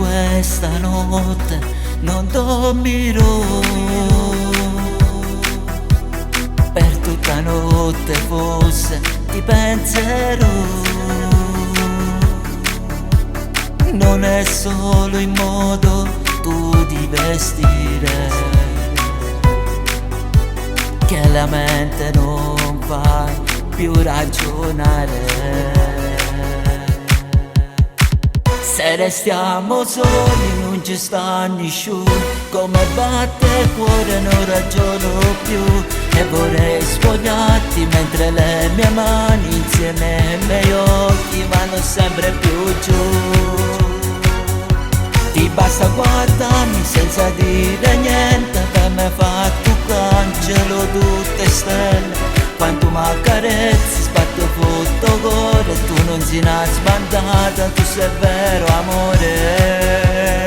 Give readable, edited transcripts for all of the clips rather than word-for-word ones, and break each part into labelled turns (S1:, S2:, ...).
S1: questa notte non dormirò, per tutta notte forse ti penserò. Non è solo il modo tu di vestire che la mente non fa più ragionare. Se restiamo soli non ci sta nessuno, come batte il cuore non ragiono più. E vorrei spogliarti mentre le mie mani insieme ai miei occhi vanno sempre più giù. Ti basta guardarmi senza dire niente, per me fa tu cancelo tutte stelle. Quando mi accarezzi sbatto tutto cuore, tu non sei una sbandata, tu sei vero amore.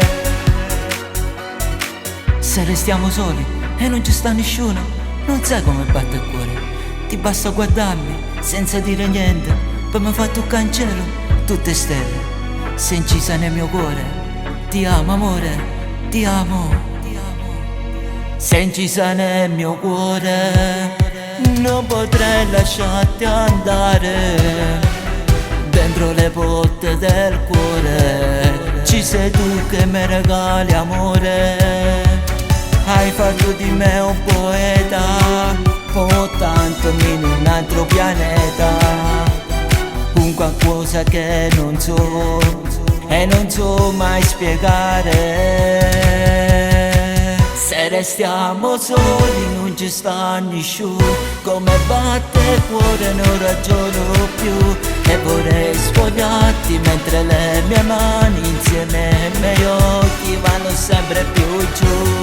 S1: Se restiamo soli e non ci sta nessuno, non sai come batte il cuore. Ti basta guardarmi senza dire niente, per me fa tu cancello tutte stelle. Sei incisa nel mio cuore, ti amo amore, ti amo. Sei incisa nel mio cuore, non potrei lasciarti andare. Dentro le porte del cuore ci sei tu che mi regali amore. Hai fatto di me un poeta, portandomi in un altro pianeta, con qualcosa che non so e non so mai spiegare. Se restiamo soli non ci sta nessuno, come batte il cuore non ragiono più. E vorrei spogliarti mentre le mie mani insieme ai miei occhi vanno sempre più giù.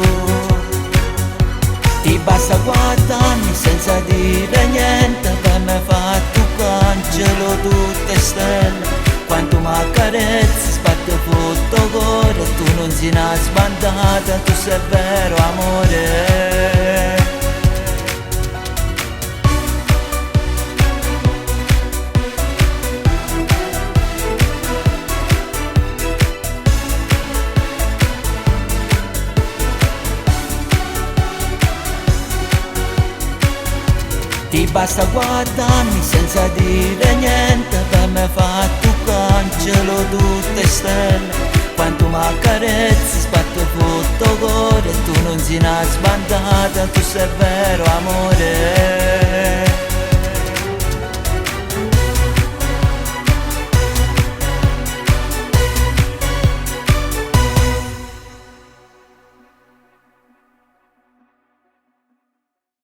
S1: Ti basta guardarmi senza dire niente, per me fa tu cancelo tutte stelle. Quando mi accarezzi sbatto tutto cuore, tu non sei una sbandata, tu sei vero amore. Ti basta guardarmi senza dire niente, per me fa tu cancelo tutte stelle. Quando mi accarezzi sbatto tutto cuore, tu non sei una sbandata, tu sei vero amore.